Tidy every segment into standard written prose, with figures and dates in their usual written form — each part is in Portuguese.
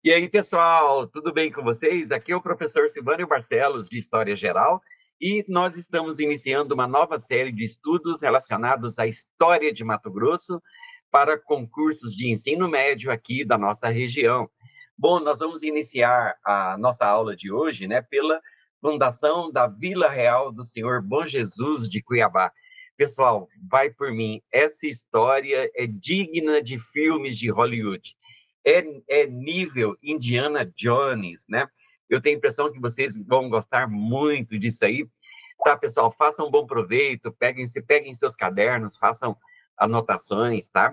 E aí, pessoal, tudo bem com vocês? Aqui é o professor Silvânio Barcelos, de História Geral, e nós estamos iniciando uma nova série de estudos relacionados à história de Mato Grosso para concursos de ensino médio aqui da nossa região. Bom, nós vamos iniciar a nossa aula de hoje, né, pela fundação da Vila Real do Senhor Bom Jesus de Cuiabá. Pessoal, vai por mim, essa história é digna de filmes de Hollywood. É nível Indiana Jones, né? Eu tenho a impressão que vocês vão gostar muito disso aí. Tá, pessoal, façam um bom proveito, peguem seus cadernos, façam anotações, tá?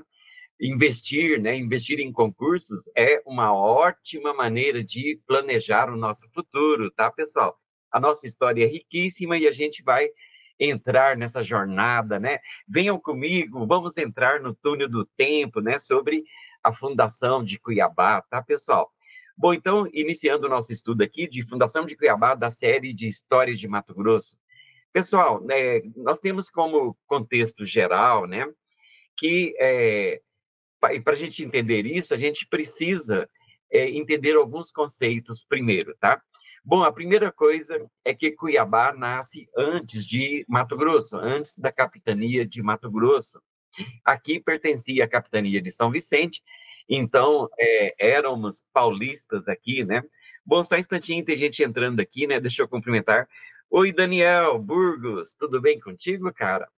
Investir, né? Investir em concursos é uma ótima maneira de planejar o nosso futuro, tá, pessoal? A nossa história é riquíssima e a gente vai entrar nessa jornada, né? Venham comigo, vamos entrar no túnel do tempo, né? Sobre a fundação de Cuiabá, tá, pessoal? Bom, então, iniciando o nosso estudo aqui de Fundação de Cuiabá, da série de História de Mato Grosso. Pessoal, né, nós temos como contexto geral, né, que para a gente entender isso, a gente precisa entender alguns conceitos primeiro, tá? Bom, a primeira coisa é que Cuiabá nasce antes de Mato Grosso, antes da capitania de Mato Grosso. Aqui pertencia à capitania de São Vicente, então éramos paulistas aqui, né? Bom, só um instantinho, tem gente entrando aqui, né? Deixa eu cumprimentar. Oi, Daniel Burgos, tudo bem contigo, cara?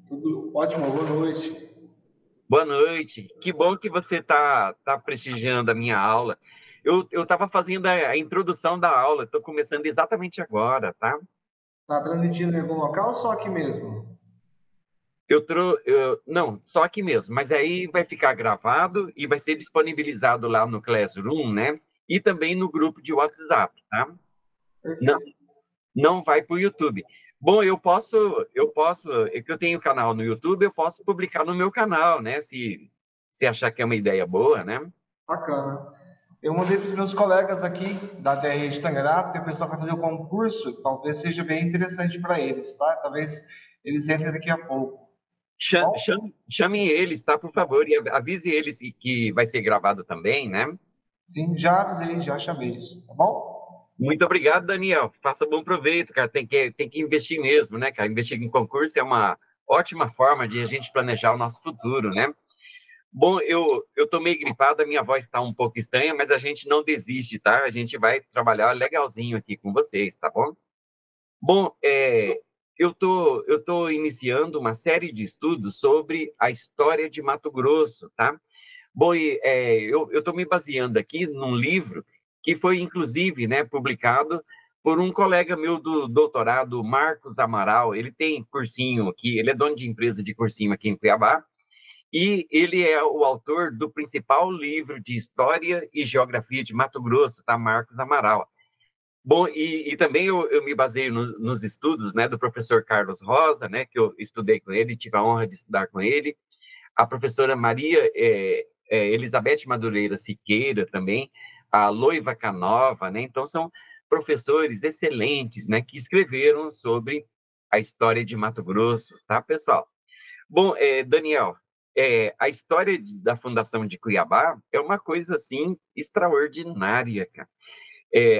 Tudo ótimo, boa noite. Boa noite. Que bom que você tá prestigiando a minha aula. Eu estava fazendo a introdução da aula, estou começando exatamente agora, tá? Tá transmitindo em algum local ou só aqui mesmo? Não, só aqui mesmo, mas aí vai ficar gravado e vai ser disponibilizado lá no Classroom, né? E também no grupo de WhatsApp, tá? Não, Perfeito. não vai para o YouTube. Bom, é que eu tenho canal no YouTube, eu posso publicar no meu canal, né? Se achar que é uma ideia boa, né? Bacana. Eu mandei para os meus colegas aqui da TR de Tangará, tem pessoal que vai fazer o concurso, talvez seja bem interessante para eles, tá? Talvez eles entrem daqui a pouco. Tá bom? Chamem eles, tá? Por favor, e avise eles que vai ser gravado também, né? Sim, já avisei, já chamei isso, tá bom? Muito obrigado, Daniel. Faça bom proveito, cara. Tem que investir mesmo, né, cara? Investir em concurso é uma ótima forma de a gente planejar o nosso futuro, né? Bom, eu tô meio gripado, a minha voz está um pouco estranha, mas a gente não desiste, tá? A gente vai trabalhar legalzinho aqui com vocês, tá bom? Bom, eu tô iniciando uma série de estudos sobre a história de Mato Grosso, tá? Bom, eu estou me baseando aqui num livro que foi, inclusive, né, publicado por um colega meu do doutorado, Marcos Amaral. Ele tem cursinho aqui, ele é dono de empresa de cursinho aqui em Cuiabá, e ele é o autor do principal livro de História e Geografia de Mato Grosso, tá? Marcos Amaral. Bom, e também eu me baseio nos estudos, né, do professor Carlos Rosa, né, que eu estudei com ele, tive a honra de estudar com ele, a professora Maria Elizabeth Madureira Siqueira também, a Loiva Canova, né? Então, são professores excelentes, né, que escreveram sobre a história de Mato Grosso, tá, pessoal? Bom, Daniel, a história da fundação de Cuiabá é uma coisa, assim, extraordinária, cara.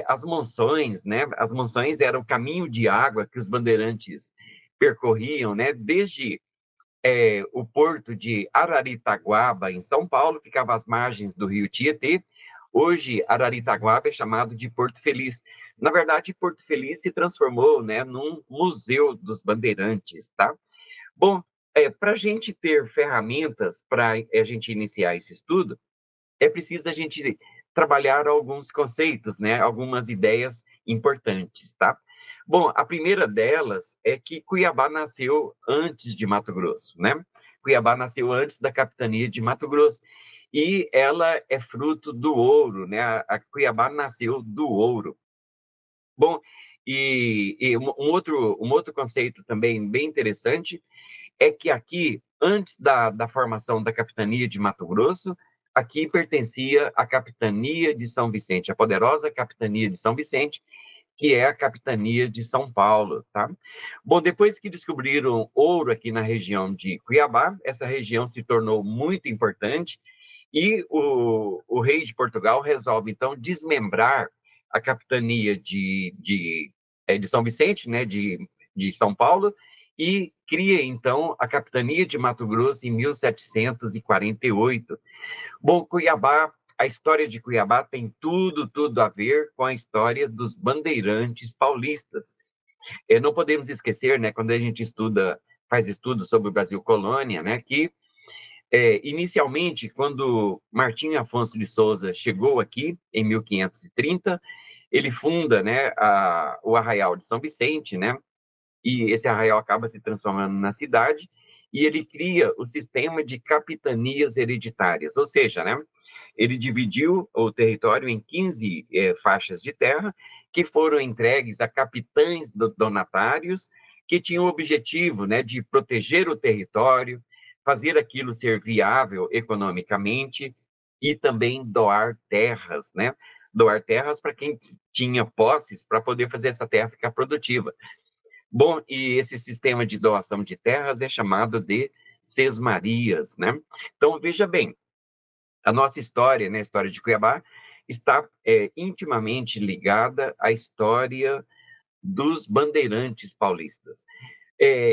As monções, né? As monções eram o caminho de água que os bandeirantes percorriam, né? Desde o porto de Araritaguaba, em São Paulo, ficava às margens do rio Tietê. Hoje, Araritaguaba é chamado de Porto Feliz. Na verdade, Porto Feliz se transformou, né, num museu dos bandeirantes, tá? Bom, para a gente ter ferramentas para a gente iniciar esse estudo, é preciso a gente trabalhar alguns conceitos, né? Algumas ideias importantes, tá? Bom, a primeira delas é que Cuiabá nasceu antes de Mato Grosso, né? Cuiabá nasceu antes da capitania de Mato Grosso e ela é fruto do ouro, né? A Cuiabá nasceu do ouro. Bom, e um outro conceito também bem interessante é que aqui, antes da formação da capitania de Mato Grosso, aqui pertencia à capitania de São Vicente, a poderosa capitania de São Vicente, que é a capitania de São Paulo, tá? Bom, depois que descobriram ouro aqui na região de Cuiabá, essa região se tornou muito importante E o rei de Portugal resolve, então, desmembrar a capitania de São Vicente, né, de São Paulo, e cria, então, a capitania de Mato Grosso em 1748. Bom, Cuiabá, a história de Cuiabá tem tudo a ver com a história dos bandeirantes paulistas. Não podemos esquecer, né, quando a gente faz estudos sobre o Brasil colônia, né, que inicialmente, quando Martim Afonso de Souza chegou aqui, em 1530, ele funda, né, o Arraial de São Vicente, né, e esse arraial acaba se transformando na cidade, e ele cria o sistema de capitanias hereditárias, ou seja, né, ele dividiu o território em 15 faixas de terra, que foram entregues a capitães donatários, que tinham o objetivo, né, de proteger o território, fazer aquilo ser viável economicamente e também doar terras, né? Doar terras para quem tinha posses para poder fazer essa terra ficar produtiva. Bom, e esse sistema de doação de terras é chamado de sesmarias, né? Então, veja bem, a nossa história, né, a história de Cuiabá, está intimamente ligada à história dos bandeirantes paulistas.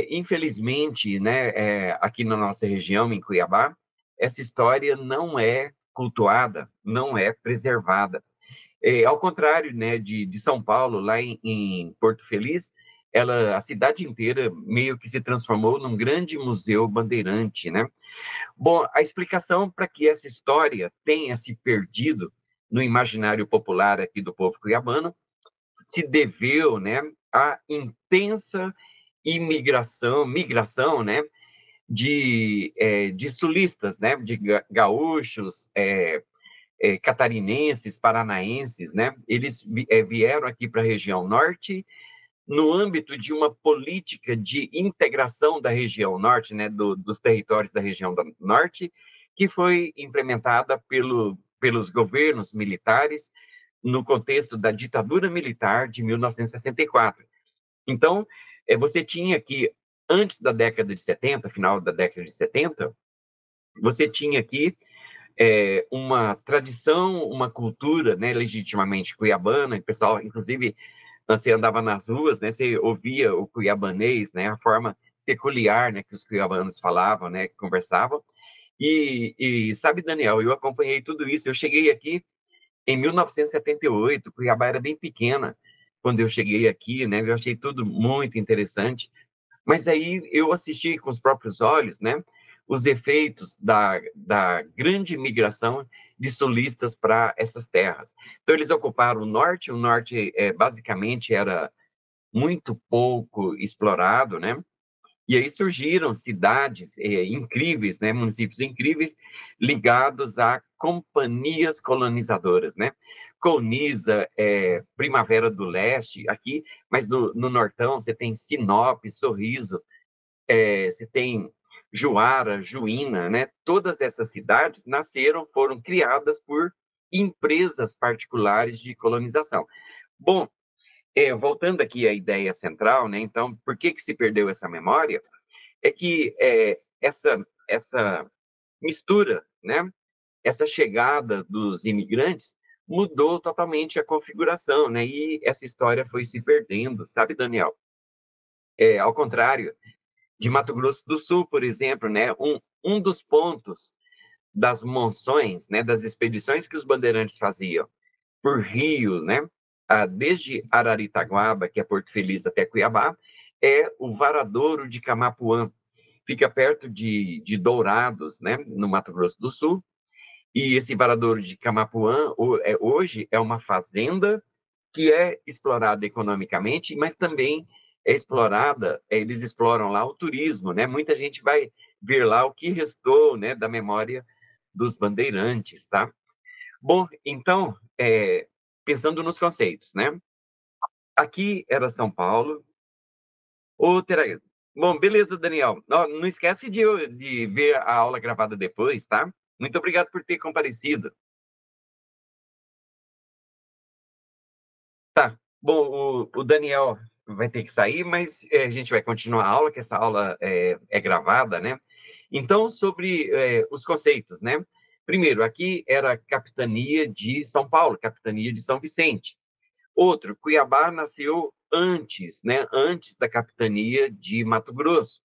Infelizmente, né, aqui na nossa região, em Cuiabá, essa história não é cultuada, não é preservada. Ao contrário, né, de São Paulo, lá em Porto Feliz, a cidade inteira meio que se transformou num grande museu bandeirante, né? Bom, a explicação para que essa história tenha se perdido no imaginário popular aqui do povo cuiabano se deveu, né, à intensa migração, né, de sulistas, né, de gaúchos, catarinenses, paranaenses, né, eles vieram aqui para a região norte no âmbito de uma política de integração da região norte, né, dos territórios da região norte, que foi implementada pelos governos militares no contexto da ditadura militar de 1964. Então, você tinha aqui, antes da década de 70, final da década de 70, você tinha aqui uma tradição, uma cultura, né, legitimamente cuiabana, o pessoal, inclusive, você andava nas ruas, né, você ouvia o cuiabanês, né, a forma peculiar, né, que os cuiabanos falavam, né, que conversavam, e sabe, Daniel, eu acompanhei tudo isso, eu cheguei aqui em 1978, Cuiabá era bem pequena quando eu cheguei aqui, né, eu achei tudo muito interessante, mas aí eu assisti com os próprios olhos, né, os efeitos da grande migração de sulistas para essas terras. Então, eles ocuparam o norte basicamente era muito pouco explorado, né? E aí surgiram cidades incríveis, né? Municípios incríveis ligados a companhias colonizadoras, né? Colniza, Primavera do Leste, aqui, mas no Nortão você tem Sinop, Sorriso, você tem Juara, Juína, né? Todas essas cidades foram criadas por empresas particulares de colonização. Bom, voltando aqui à ideia central, né? Então, por que se perdeu essa memória? É que essa mistura, né? Essa chegada dos imigrantes mudou totalmente a configuração, né? E essa história foi se perdendo, sabe, Daniel? Ao contrário, de Mato Grosso do Sul, por exemplo, né? Um dos pontos das monções, né? Das expedições que os bandeirantes faziam por rio, né? Desde Araritaguaba, que é Porto Feliz, até Cuiabá, é o Varadouro de Camapuã. Fica perto de Dourados, né? No Mato Grosso do Sul. E esse Varadouro de Camapuã, hoje, é uma fazenda que é explorada economicamente, mas também é explorada, eles exploram lá o turismo, né? Muita gente vai ver lá o que restou, né, da memória dos bandeirantes, tá? Bom, então, pensando nos conceitos, né? Aqui era São Paulo, outra... Bom, beleza, Daniel. Não esquece de ver a aula gravada depois, tá? Muito obrigado por ter comparecido. Tá. Bom, o Daniel vai ter que sair, mas a gente vai continuar a aula, que essa aula é gravada, né? Então, sobre os conceitos, né? Primeiro, aqui era a capitania de São Paulo, capitania de São Vicente. Outro, Cuiabá nasceu antes, né? Antes da capitania de Mato Grosso.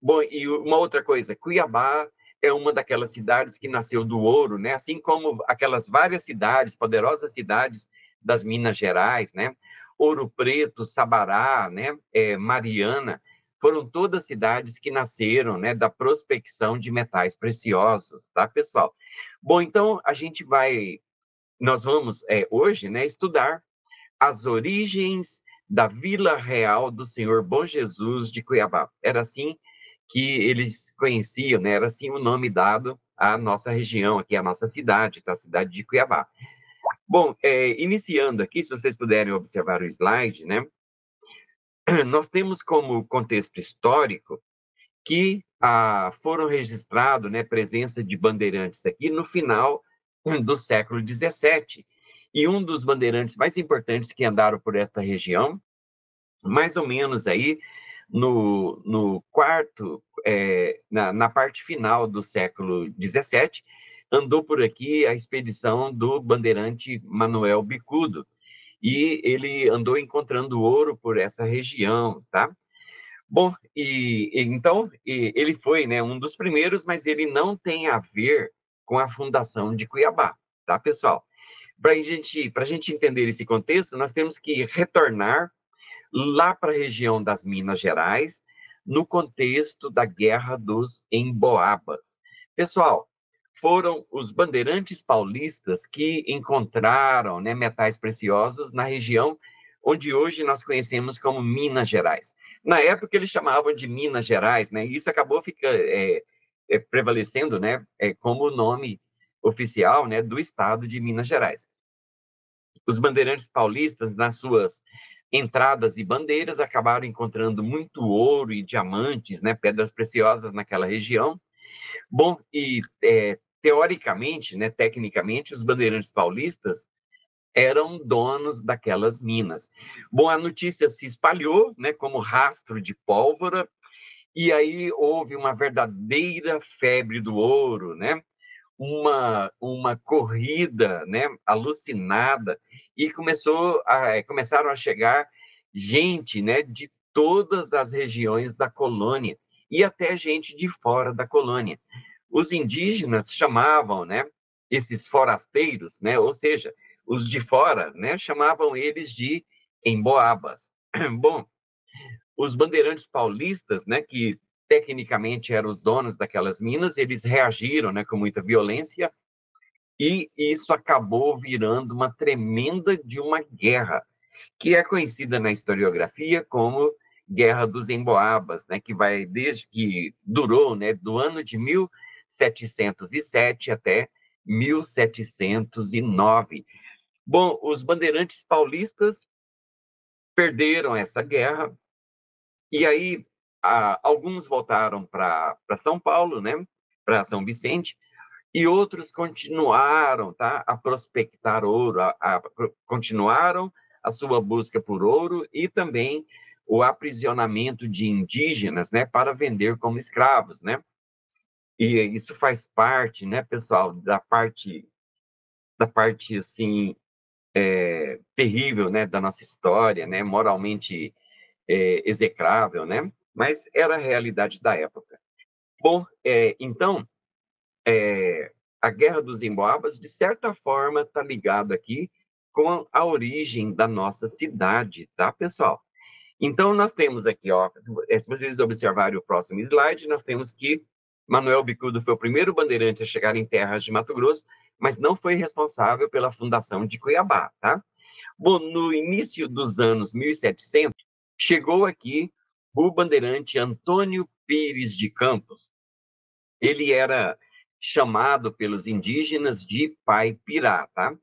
Bom, e uma outra coisa, Cuiabá é uma daquelas cidades que nasceu do ouro, né? Assim como aquelas várias cidades, poderosas cidades das Minas Gerais, né? Ouro Preto, Sabará, né? Mariana, foram todas cidades que nasceram, né? Da prospecção de metais preciosos, tá, pessoal? Bom, então nós vamos hoje, né? Estudar as origens da Vila Real do Senhor Bom Jesus de Cuiabá. Era assim que eles conheciam, né? Era assim o nome dado à nossa região, aqui, à nossa cidade, tá? A cidade de Cuiabá. Bom, iniciando aqui, se vocês puderem observar o slide, né? Nós temos como contexto histórico que foram registrados, né, presença de bandeirantes aqui no final do século XVII. E um dos bandeirantes mais importantes que andaram por esta região, mais ou menos aí no quarto, na parte final do século XVII, andou por aqui a expedição do bandeirante Manuel Bicudo, e ele andou encontrando ouro por essa região, tá? Bom, então ele foi, né, um dos primeiros, mas ele não tem a ver com a fundação de Cuiabá, tá, pessoal? Para a gente entender esse contexto, nós temos que retornar lá para a região das Minas Gerais, no contexto da Guerra dos Emboabas. Pessoal, foram os bandeirantes paulistas que encontraram, né, metais preciosos na região onde hoje nós conhecemos como Minas Gerais. Na época eles chamavam de Minas Gerais, né, e isso acabou prevalecendo, né, como o nome oficial, né, do estado de Minas Gerais. Os bandeirantes paulistas, nas suas entradas e bandeiras, acabaram encontrando muito ouro e diamantes, né, pedras preciosas naquela região. Bom, e teoricamente, né, tecnicamente, os bandeirantes paulistas eram donos daquelas minas. Bom, a notícia se espalhou, né, como rastro de pólvora, e aí houve uma verdadeira febre do ouro, né? Uma corrida, né, alucinada, e começaram a chegar gente, né, de todas as regiões da colônia e até gente de fora da colônia. Os indígenas chamavam, né, esses forasteiros, né, ou seja, os de fora, né, chamavam eles de emboabas. Bom, os bandeirantes paulistas, né, que tecnicamente eram os donos daquelas minas, eles reagiram, né, com muita violência, e isso acabou virando uma tremenda de uma guerra, que é conhecida na historiografia como Guerra dos Emboabas, né, que durou, né, do ano de 1707 até 1709. Bom, os bandeirantes paulistas perderam essa guerra, e aí alguns voltaram para São Paulo, né, para São Vicente, e outros continuaram, tá, a prospectar ouro, continuaram a sua busca por ouro e também o aprisionamento de indígenas, né, para vender como escravos, né? E isso faz parte, né, pessoal, da parte assim terrível, né, da nossa história, né, moralmente execrável, né? Mas era a realidade da época. Bom, então a Guerra dos Emboabas, de certa forma, está ligado aqui com a origem da nossa cidade, tá, pessoal? Então, nós temos aqui, ó, se vocês observarem o próximo slide, nós temos que Manuel Bicudo foi o primeiro bandeirante a chegar em terras de Mato Grosso, mas não foi responsável pela fundação de Cuiabá, tá? Bom, no início dos anos 1700, chegou aqui o bandeirante Antônio Pires de Campos. Ele era chamado pelos indígenas de Pai Pirá, tá?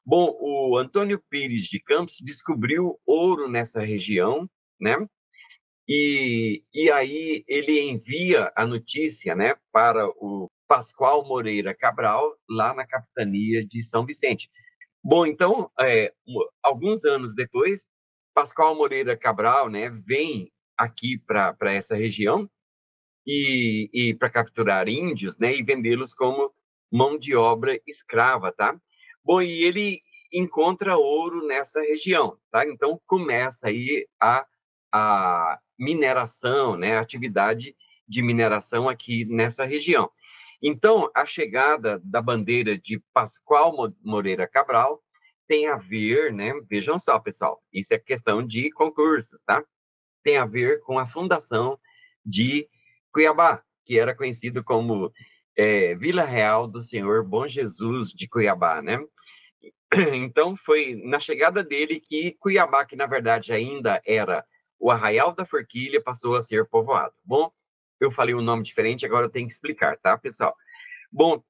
Bom, o Antônio Pires de Campos descobriu ouro nessa região, né? E aí ele envia a notícia, né, para o Pascoal Moreira Cabral, lá na capitania de São Vicente. Bom, então, alguns anos depois, Pascoal Moreira Cabral, né, vem aqui para essa região e para capturar índios, né, e vendê-los como mão de obra escrava, tá? Bom, e ele encontra ouro nessa região, tá? Então começa aí a mineração, né, a atividade de mineração aqui nessa região. Então, a chegada da bandeira de Pascoal Moreira Cabral tem a ver, né? Vejam só, pessoal, isso é questão de concursos, tá? Tem a ver com a fundação de Cuiabá, que era conhecido como Vila Real do Senhor Bom Jesus de Cuiabá, né? Então, foi na chegada dele que Cuiabá, que na verdade ainda era o Arraial da Forquilha, passou a ser povoado. Bom, eu falei um nome diferente, agora eu tenho que explicar, tá, pessoal? Bom,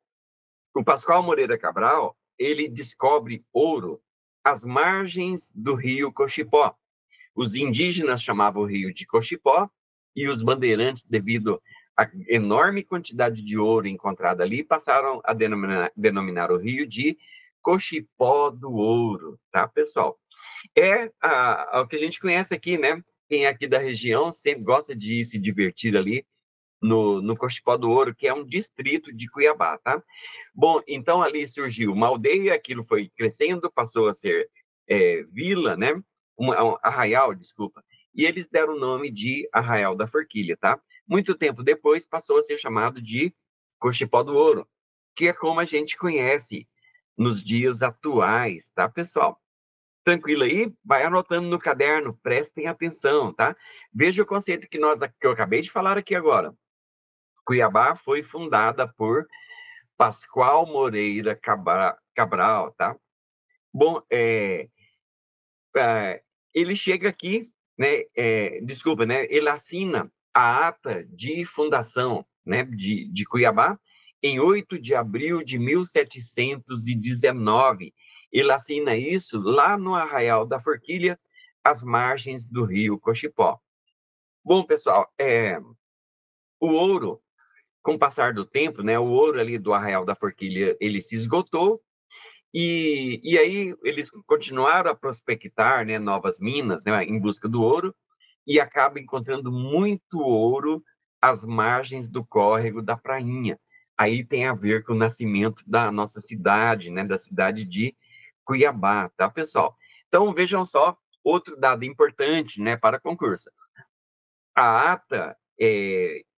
o Pascoal Moreira Cabral, ele descobre ouro às margens do rio Cochipó. Os indígenas chamavam o rio de Cochipó e os bandeirantes, devido à enorme quantidade de ouro encontrada ali, passaram a denominar o rio de Cochipó do Ouro, tá, pessoal? É o que a gente conhece aqui, né? Quem é aqui da região sempre gosta de se divertir ali no Cochipó do Ouro, que é um distrito de Cuiabá, tá? Bom, então ali surgiu uma aldeia, aquilo foi crescendo, passou a ser vila, né? Arraial, desculpa. E eles deram o nome de Arraial da Forquilha, tá? Muito tempo depois passou a ser chamado de Cochipó do Ouro, que é como a gente conhece nos dias atuais, tá, pessoal? Tranquilo aí? Vai anotando no caderno, prestem atenção, tá? Veja o conceito que eu acabei de falar aqui agora. Cuiabá foi fundada por Pascoal Moreira Cabral, tá? Bom, ele chega aqui, né? Desculpa, né? Ele assina a ata de fundação, né? De Cuiabá em 8 de abril de 1719. Ele assina isso lá no Arraial da Forquilha, às margens do rio Cochipó. Bom, pessoal, o ouro, com o passar do tempo, né, o ouro ali do Arraial da Forquilha, ele se esgotou, e aí eles continuaram a prospectar, né, novas minas, né, em busca do ouro, e acabam encontrando muito ouro às margens do córrego da Prainha. Aí tem a ver com o nascimento da nossa cidade, né, da cidade de Cuiabá, tá, pessoal? Então, vejam só, outro dado importante, né, para concurso. A ata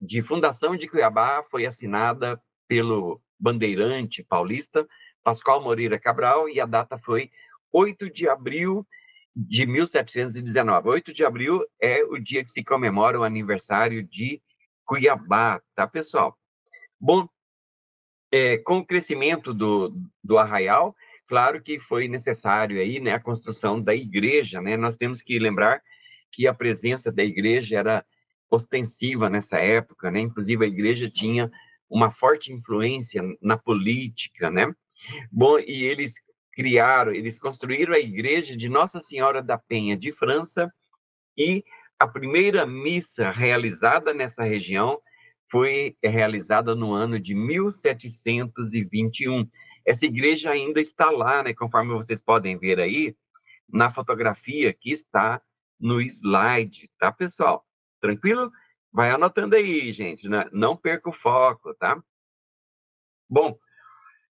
de fundação de Cuiabá foi assinada pelo bandeirante paulista Pascoal Moreira Cabral e a data foi 8 de abril de 1719. 8 de abril é o dia que se comemora o aniversário de Cuiabá, tá, pessoal? Bom, com o crescimento do Arraial, claro que foi necessário aí, né, a construção da igreja, né? Nós temos que lembrar que a presença da igreja era ostensiva nessa época, né? Inclusive a igreja tinha uma forte influência na política, né? Bom, e eles construíram a igreja de Nossa Senhora da Penha de França e a primeira missa realizada nessa região foi realizada no ano de 1721. Essa igreja ainda está lá, né? Conforme vocês podem ver aí, na fotografia que está no slide, tá, pessoal? Tranquilo? Vai anotando aí, gente, né? Não perca o foco, tá? Bom,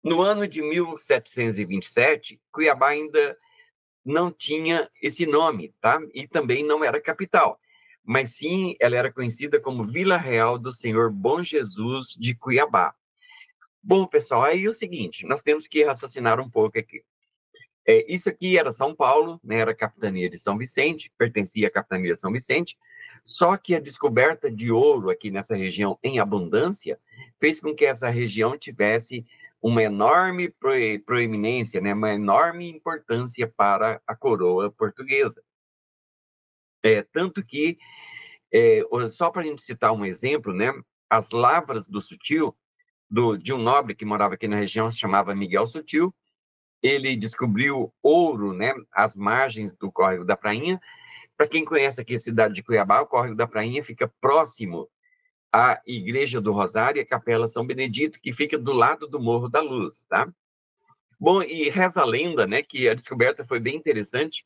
no ano de 1727, Cuiabá ainda não tinha esse nome, tá? E também não era capital. Mas sim, ela era conhecida como Vila Real do Senhor Bom Jesus de Cuiabá. Bom, pessoal, aí é o seguinte, nós temos que raciocinar um pouco aqui. Isso aqui era São Paulo, né, era a capitania de São Vicente, pertencia à capitania de São Vicente, só que a descoberta de ouro aqui nessa região em abundância fez com que essa região tivesse uma enorme proeminência, né, uma enorme importância para a coroa portuguesa. Tanto que, só para a gente citar um exemplo, né, as lavras do Sutil, de um nobre que morava aqui na região, se chamava Miguel Sutil, ele descobriu ouro, né, às margens do córrego da Prainha. Para quem conhece aqui a cidade de Cuiabá, o córrego da Prainha fica próximo à Igreja do Rosário e à Capela São Benedito, que fica do lado do Morro da Luz, tá? Bom, e reza a lenda, né, que a descoberta foi bem interessante,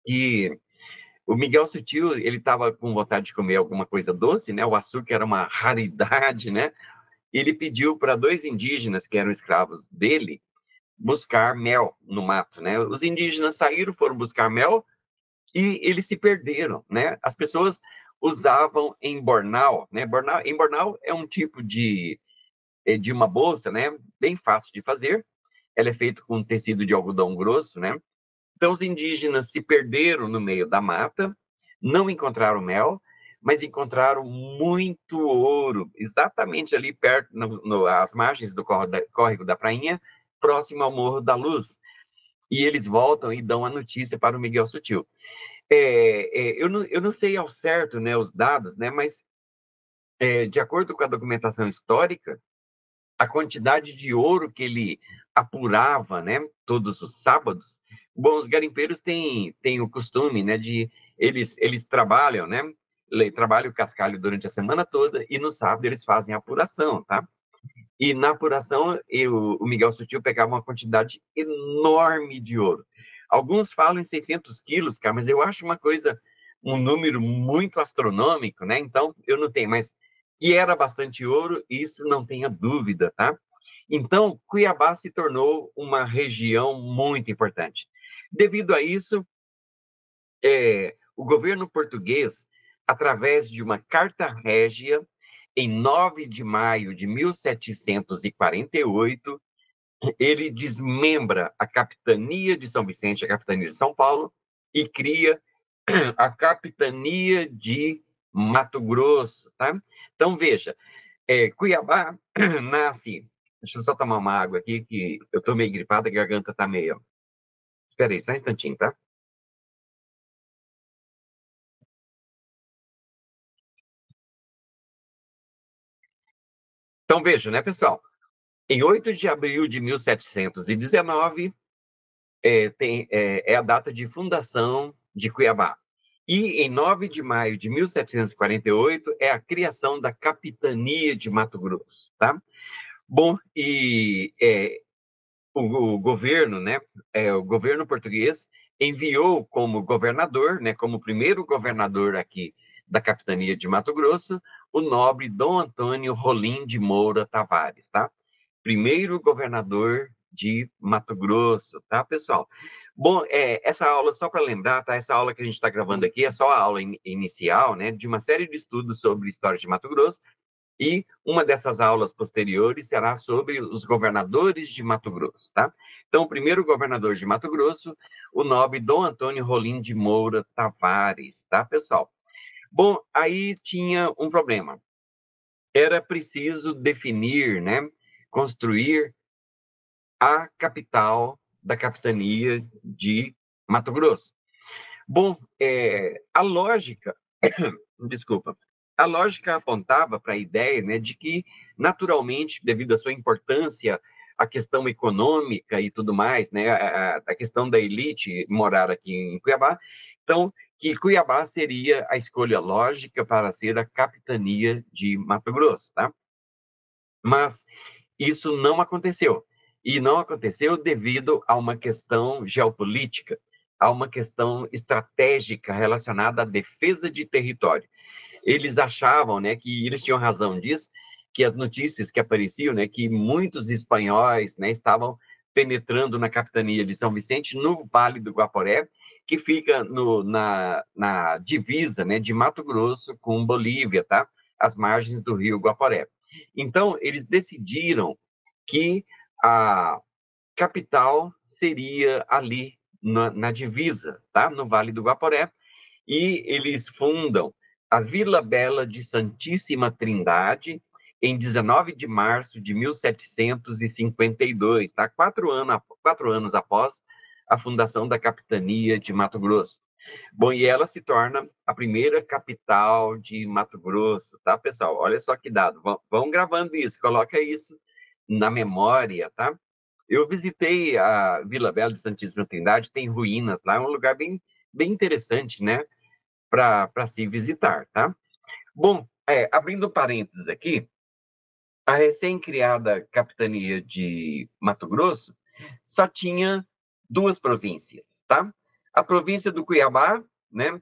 e O Miguel Sutil, ele estava com vontade de comer alguma coisa doce, né? O açúcar era uma raridade, né? Ele pediu para 2 indígenas que eram escravos dele buscar mel no mato, né? Os indígenas saíram, foram buscar mel e eles se perderam, né? As pessoas usavam em bornal, né? Em bornal é um tipo de uma bolsa, né? Bem fácil de fazer. Ela é feita com tecido de algodão grosso, né? Então os indígenas se perderam no meio da mata, não encontraram mel, mas encontraram muito ouro, exatamente ali perto, às margens do córrego da Prainha, próximo ao Morro da Luz. E eles voltam e dão a notícia para o Miguel Sutil. Eu não sei ao certo, né, os dados, né, mas de acordo com a documentação histórica, a quantidade de ouro que ele apurava, né, todos os sábados. Bom, os garimpeiros têm o costume, né, de eles trabalham, né, trabalham o cascalho durante a semana toda e no sábado eles fazem a apuração, tá? E na apuração, o Miguel Sutil pegava uma quantidade enorme de ouro. Alguns falam em 600 quilos, cara, mas eu acho uma coisa, um número muito astronômico, né? Então, eu não tenho, mas que era bastante ouro, isso não tenha dúvida, tá? Então, Cuiabá se tornou uma região muito importante. Devido a isso, o governo português, através de uma carta régia, em 9 de maio de 1748, ele desmembra a capitania de São Vicente, a capitania de São Paulo, e cria a capitania de Mato Grosso, tá? Então, veja, Cuiabá nasce... Deixa eu só tomar uma água aqui, que eu tô meio gripado, a garganta tá meio... Espera aí, só um instantinho, tá? Então, veja, né, pessoal? Em 8 de abril de 1719, é a data de fundação de Cuiabá. E em 9 de maio de 1748 é a criação da capitania de Mato Grosso, tá? Bom, e o governo, né, o governo português enviou como governador, né, como primeiro governador aqui da capitania de Mato Grosso, o nobre Dom Antônio Rolim de Moura Tavares, tá? Primeiro governador de Mato Grosso, tá, pessoal? Bom, essa aula, só para lembrar, tá? Essa aula que a gente está gravando aqui é só a aula inicial, né, de uma série de estudos sobre história de Mato Grosso, e uma dessas aulas posteriores será sobre os governadores de Mato Grosso, tá? Então, o primeiro governador de Mato Grosso, o nobre Dom Antônio Rolim de Moura Tavares, tá, pessoal? Bom, aí tinha um problema. Era preciso definir, né, construir a capital da capitania de Mato Grosso. Bom, a lógica, desculpa, a lógica apontava para a ideia, né, de que, naturalmente, devido à sua importância, a questão econômica e tudo mais, né, a questão da elite morar aqui em Cuiabá, então, que Cuiabá seria a escolha lógica para ser a capitania de Mato Grosso, tá? Mas isso não aconteceu. E não aconteceu devido a uma questão geopolítica, a uma questão estratégica relacionada à defesa de território. Eles achavam, né, que eles tinham razão disso, que as notícias que apareciam, né, que muitos espanhóis, né, estavam penetrando na capitania de São Vicente, no Vale do Guaporé, que fica na divisa, né, de Mato Grosso com Bolívia, tá? Às margens do rio Guaporé. Então, eles decidiram que a capital seria ali na divisa, tá? No Vale do Guaporé, e eles fundam a Vila Bela de Santíssima Trindade em 19 de março de 1752, tá? 4 anos após a fundação da capitania de Mato Grosso. Bom, e ela se torna a primeira capital de Mato Grosso, tá, pessoal? Olha só que dado. Vão gravando isso, coloca isso na memória, tá? Eu visitei a Vila Bela de Santíssima Trindade, tem ruínas lá, é um lugar bem, bem interessante, né, para se visitar, tá? Bom, abrindo parênteses aqui, a recém-criada capitania de Mato Grosso só tinha 2 províncias, tá? A província do Cuiabá né,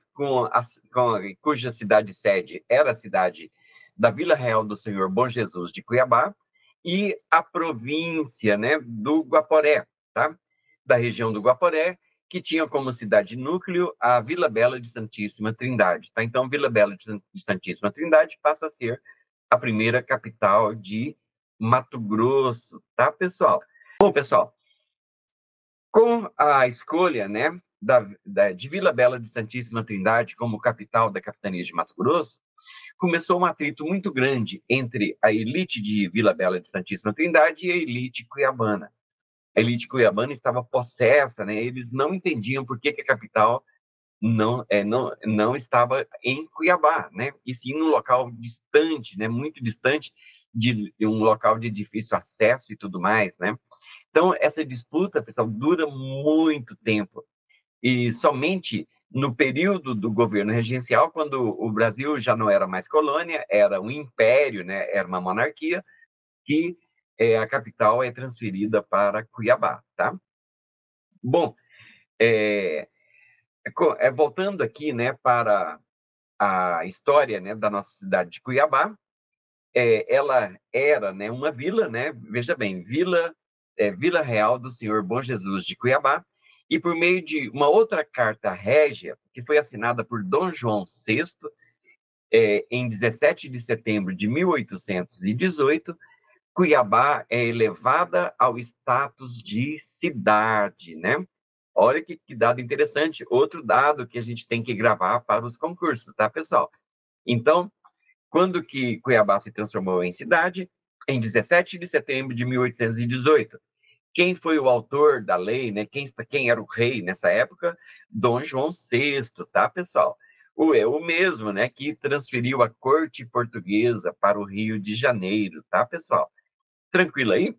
cuja cidade-sede era a cidade da Vila Real do Senhor Bom Jesus de Cuiabá, e a província, né, do Guaporé, tá? Da região do Guaporé, que tinha como cidade núcleo a Vila Bela de Santíssima Trindade, tá? Então, Vila Bela de Santíssima Trindade passa a ser a primeira capital de Mato Grosso, tá, pessoal? Bom, pessoal, com a escolha, né, de Vila Bela de Santíssima Trindade como capital da capitania de Mato Grosso, começou um atrito muito grande entre a elite de Vila Bela de Santíssima Trindade e a elite cuiabana. A elite cuiabana estava possessa, né? Eles não entendiam por que a capital não estava em Cuiabá, né? E sim num local distante, né? Muito distante de um local de difícil acesso e tudo mais, né? Então, essa disputa, pessoal, dura muito tempo. E somente no período do governo regencial, quando o Brasil já não era mais colônia, era um império, né? Era uma monarquia, que a capital é transferida para Cuiabá, tá? Bom, voltando aqui, né, para a história, né, da nossa cidade de Cuiabá, ela era, né, uma vila, né, veja bem, Vila Real do Senhor Bom Jesus de Cuiabá, e por meio de uma outra carta régia, que foi assinada por Dom João VI, em 17 de setembro de 1818, Cuiabá é elevada ao status de cidade, né? Olha que dado interessante, outro dado que a gente tem que gravar para os concursos, tá, pessoal? Então, quando que Cuiabá se transformou em cidade? Em 17 de setembro de 1818. Quem foi o autor da lei, né? Quem era o rei nessa época? Dom João VI, tá, pessoal? O mesmo, né, que transferiu a corte portuguesa para o Rio de Janeiro, tá, pessoal? Tranquilo aí?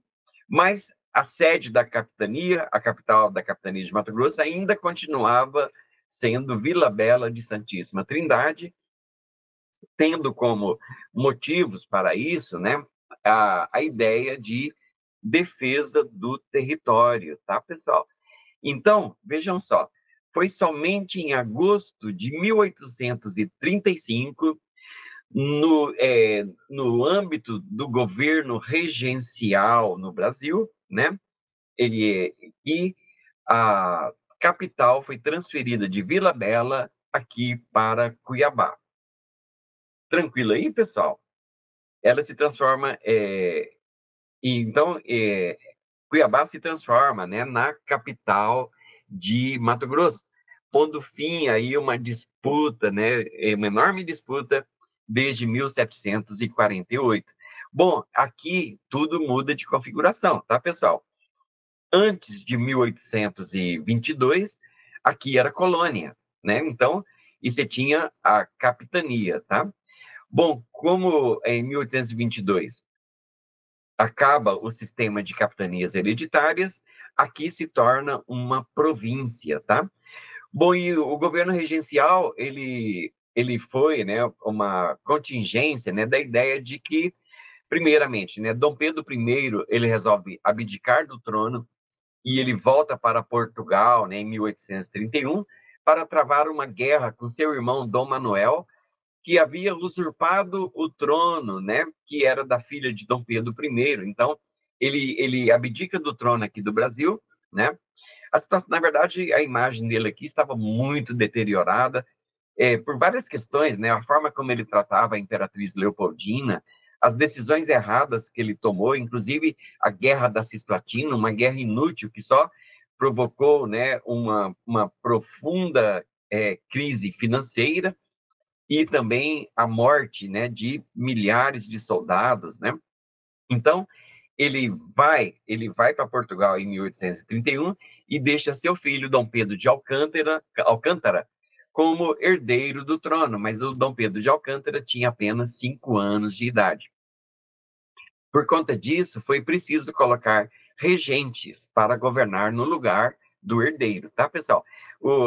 Mas a sede da capitania, a capital da capitania de Mato Grosso, ainda continuava sendo Vila Bela de Santíssima Trindade, tendo como motivos para isso, né, a ideia de defesa do território, tá, pessoal? Então, vejam só, foi somente em agosto de 1835, no âmbito do governo regencial no Brasil, né, e a capital foi transferida de Vila Bela aqui para Cuiabá. Tranquilo aí, pessoal? Ela se transforma, então, Cuiabá se transforma, né, na capital de Mato Grosso, pondo fim aí uma disputa, né, uma enorme disputa desde 1748. Bom, aqui tudo muda de configuração, tá, pessoal? Antes de 1822, aqui era colônia, né? Então, e você tinha a capitania, tá? Bom, como em 1822 acaba o sistema de capitanias hereditárias, aqui se torna uma província, tá? Bom, e o governo regencial, ele foi, né, uma contingência, né, da ideia de que, primeiramente, né, Dom Pedro I, ele resolve abdicar do trono e ele volta para Portugal, né, em 1831, para travar uma guerra com seu irmão Dom Manuel, que havia usurpado o trono, né, que era da filha de Dom Pedro I. Então, ele abdica do trono aqui do Brasil, né? A situação, na verdade, a imagem dele aqui estava muito deteriorada, por várias questões, né? A forma como ele tratava a imperatriz Leopoldina, as decisões erradas que ele tomou, inclusive a Guerra da Cisplatina, uma guerra inútil que só provocou, né, uma profunda crise financeira e também a morte, né, de milhares de soldados, né? Então, ele vai para Portugal em 1831 e deixa seu filho, Dom Pedro de Alcântara, como herdeiro do trono, mas o Dom Pedro de Alcântara tinha apenas 5 anos de idade. Por conta disso, foi preciso colocar regentes para governar no lugar do herdeiro, tá, pessoal?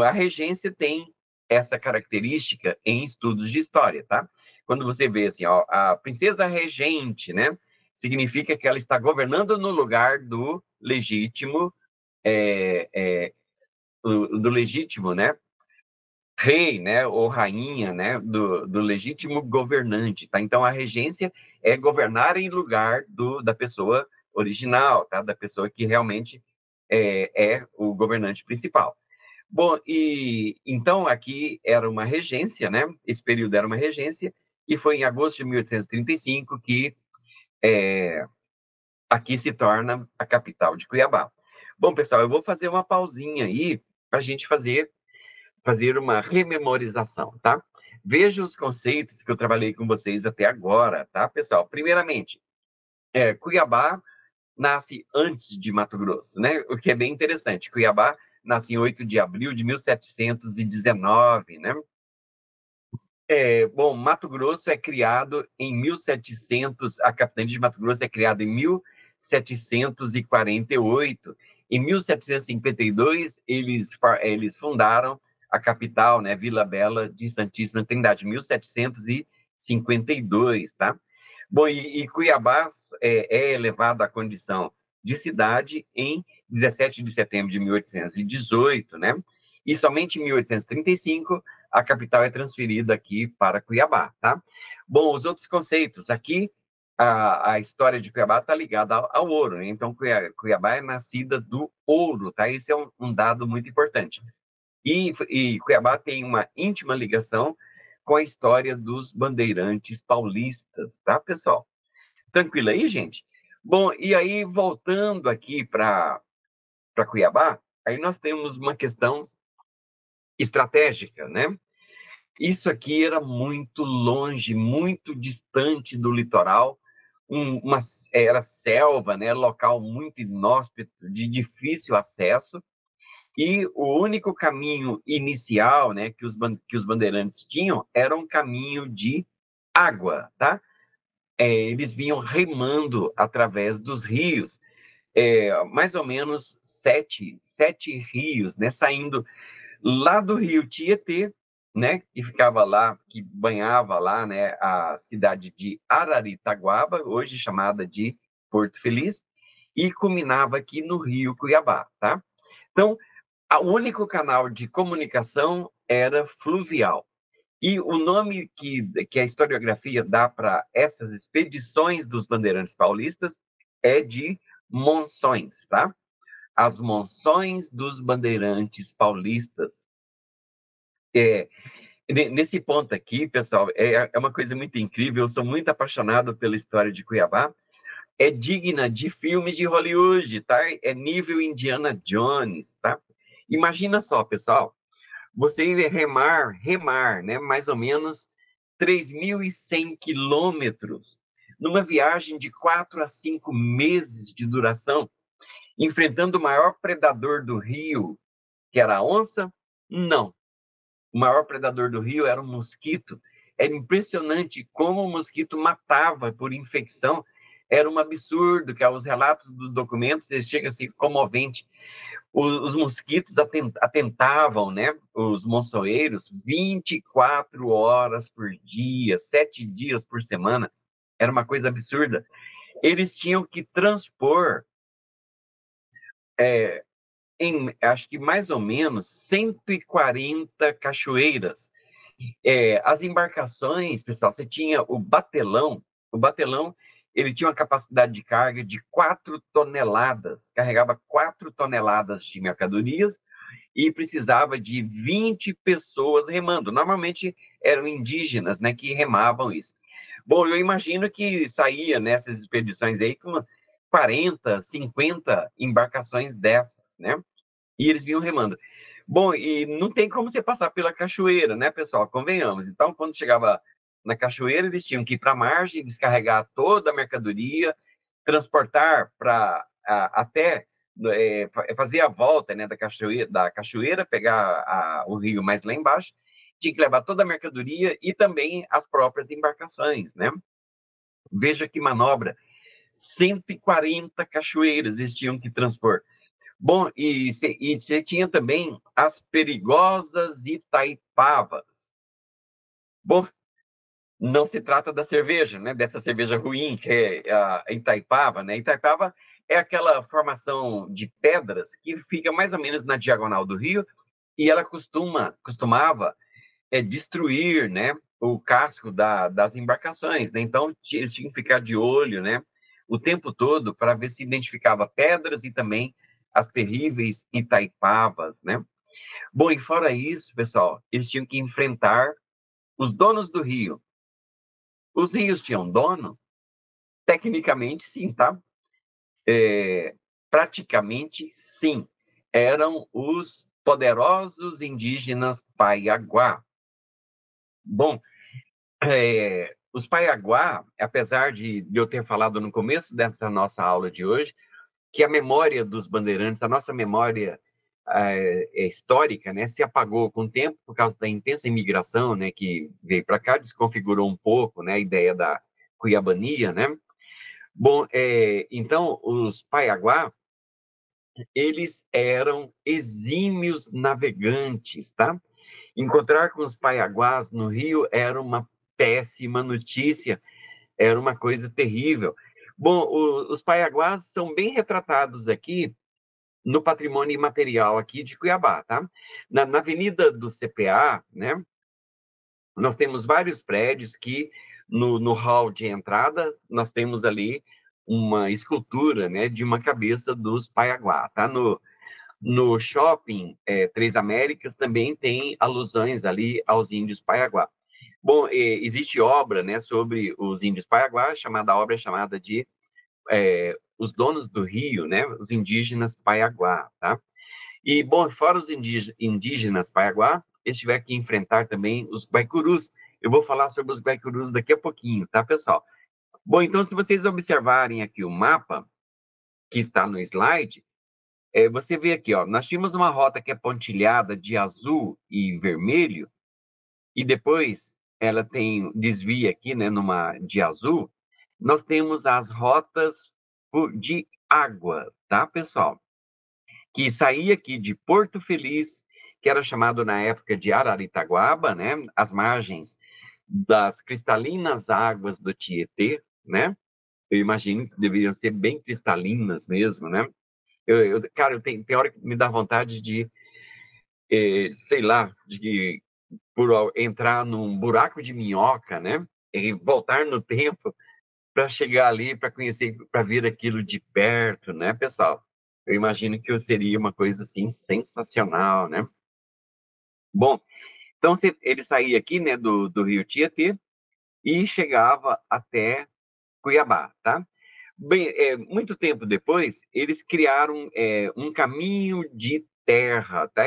A regência tem essa característica em estudos de história, tá? Quando você vê assim, ó, a princesa regente, né? Significa que ela está governando no lugar do legítimo, do legítimo, né? rei, né, ou rainha, né, do legítimo governante, tá? Então, a regência é governar em lugar da pessoa original, tá? Da pessoa que realmente é o governante principal. Bom, e então aqui era uma regência, né? Esse período era uma regência, e foi em agosto de 1835 que aqui se torna a capital de Cuiabá. Bom, pessoal, eu vou fazer uma pausinha aí para a gente fazer uma rememorização, tá? Veja os conceitos que eu trabalhei com vocês até agora, tá, pessoal? Primeiramente, Cuiabá nasce antes de Mato Grosso, né? O que é bem interessante. Cuiabá nasce em 8 de abril de 1719, né? Bom, Mato Grosso é criado em 1700, a capitania de Mato Grosso é criada em 1748. Em 1752, eles fundaram a capital, né, Vila Bela de Santíssima Trindade, 1752, tá? Bom, e Cuiabá é elevado à condição de cidade em 17 de setembro de 1818, né? E somente em 1835 a capital é transferida aqui para Cuiabá, tá? Bom, os outros conceitos aqui, a história de Cuiabá está ligada ao ouro, né? Então Cuiabá é nascida do ouro, tá? Esse é um dado muito importante. E Cuiabá tem uma íntima ligação com a história dos bandeirantes paulistas, tá, pessoal? Tranquilo aí, gente? Bom, e aí, voltando aqui para Cuiabá, aí nós temos uma questão estratégica, né? Isso aqui era muito longe, muito distante do litoral, era selva, né? Local muito inóspito, de difícil acesso, e o único caminho inicial, né, que os bandeirantes tinham era um caminho de água, tá? Eles vinham remando através dos rios, mais ou menos sete rios, né, saindo lá do rio Tietê, né, que ficava lá, que banhava lá, né, a cidade de Araritaguaba, hoje chamada de Porto Feliz, e culminava aqui no rio Cuiabá, tá? Então, o único canal de comunicação era fluvial. E o nome que a historiografia dá para essas expedições dos bandeirantes paulistas é de monções, tá? As monções dos bandeirantes paulistas. Nesse ponto aqui, pessoal, é uma coisa muito incrível. Eu sou muito apaixonado pela história de Cuiabá. É digna de filmes de Hollywood, tá? É nível Indiana Jones, tá? Imagina só, pessoal, você remar, né? Mais ou menos 3.100 quilômetros, numa viagem de 4 a 5 meses de duração, enfrentando o maior predador do rio, que era a onça? Não. O maior predador do rio era o mosquito. Era impressionante como o mosquito matava por infecção. Era um absurdo, que os relatos dos documentos chegam a ser comovente. Os mosquitos atentavam, né, os monçoeiros, 24 horas por dia, 7 dias por semana. Era uma coisa absurda. Eles tinham que transpor acho que mais ou menos 140 cachoeiras. As embarcações, pessoal, você tinha o batelão, ele tinha uma capacidade de carga de 4 toneladas, carregava 4 toneladas de mercadorias e precisava de 20 pessoas remando. Normalmente eram indígenas, né, que remavam isso. Bom, eu imagino que saía nessas expedições aí com 40, 50 embarcações dessas, né? E eles vinham remando. Bom, e não tem como você passar pela cachoeira, né, pessoal? Convenhamos. Então, quando chegava na cachoeira, eles tinham que ir para a margem, descarregar toda a mercadoria, transportar para até fazer a volta, né, da cachoeira, pegar o rio mais lá embaixo, tinha que levar toda a mercadoria e também as próprias embarcações, né? Veja que manobra. 140 cachoeiras eles tinham que transpor. Bom, e você tinha também as perigosas Itaipavas. Bom, não se trata da cerveja, né? Dessa cerveja ruim, que é a Itaipava, né? Itaipava é aquela formação de pedras que fica mais ou menos na diagonal do rio, e ela costumava destruir, né, o casco das embarcações, né? Então eles tinham que ficar de olho, né, o tempo todo para ver se identificava pedras e também as terríveis Itaipavas, né? Bom, e fora isso, pessoal, eles tinham que enfrentar os donos do rio. Os rios tinham dono? Tecnicamente, sim, tá? Praticamente, sim. Eram os poderosos indígenas Paiaguá. Bom, os Paiaguá, apesar de eu ter falado no começo dessa nossa aula de hoje, que a memória dos bandeirantes, a nossa memória histórica, né, se apagou com o tempo por causa da intensa imigração, né, que veio para cá, desconfigurou um pouco, né, a ideia da cuiabania, né? Bom, então os Paiaguá, eles eram exímios navegantes, tá? Encontrar com os Paiaguás no Rio era uma péssima notícia, era uma coisa terrível. Bom, os Paiaguás são bem retratados aqui no patrimônio imaterial aqui de Cuiabá, tá? Na Avenida do CPA, né? Nós temos vários prédios que no hall de entrada nós temos ali uma escultura, né, de uma cabeça dos Paiaguá, tá? No shopping Três Américas também tem alusões ali aos índios Paiaguá. Bom, existe obra, né, sobre os índios Paiaguá, a obra é chamada de Os Donos do Rio, né, os indígenas Paiaguá, tá? E, bom, fora os indígenas Paiaguá, eles tiveram que enfrentar também os Guaicurus. Eu vou falar sobre os Guaicurus daqui a pouquinho, tá, pessoal? Bom, então, se vocês observarem aqui o mapa que está no slide, você vê aqui, ó, nós tínhamos uma rota que é pontilhada de azul e vermelho, e depois ela desvia aqui, né, de azul. Nós temos as rotas de água, tá, pessoal? Que saía aqui de Porto Feliz, que era chamado na época de Araritaguaba, né, as margens das cristalinas águas do Tietê, né? Eu imagino que deveriam ser bem cristalinas mesmo, né? Cara, tem hora que me dá vontade de, sei lá, entrar num buraco de minhoca, né? E voltar no tempo para chegar ali, para conhecer, para ver aquilo de perto, né, pessoal? Eu imagino que seria uma coisa assim sensacional, né? Bom, então ele saía aqui, né, do Rio Tietê e chegava até Cuiabá, tá? Bem, muito tempo depois, eles criaram um caminho de terra, tá?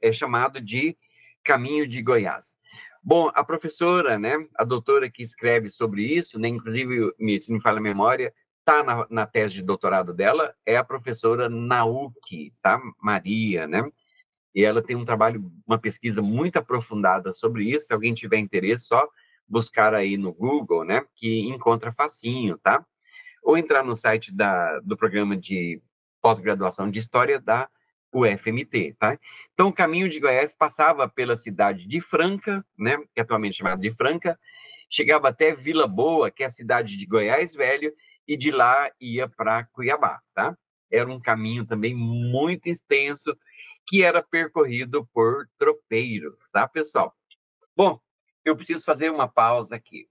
É chamado de Caminho de Goiás. Bom, a professora, né, a doutora que escreve sobre isso, né, inclusive, se me falha a memória, está na tese de doutorado dela, é a professora Nauki, tá? Maria, né? E ela tem um trabalho, uma pesquisa muito aprofundada sobre isso. Se alguém tiver interesse, só buscar aí no Google, né, que encontra facinho, tá? Ou entrar no site do programa de pós-graduação de História da UFMT, tá? Então, o caminho de Goiás passava pela cidade de Franca, né, que é atualmente chamada de Franca, chegava até Vila Boa, que é a cidade de Goiás Velho, e de lá ia para Cuiabá, tá? Era um caminho também muito extenso, que era percorrido por tropeiros, tá, pessoal? Bom, eu preciso fazer uma pausa aqui.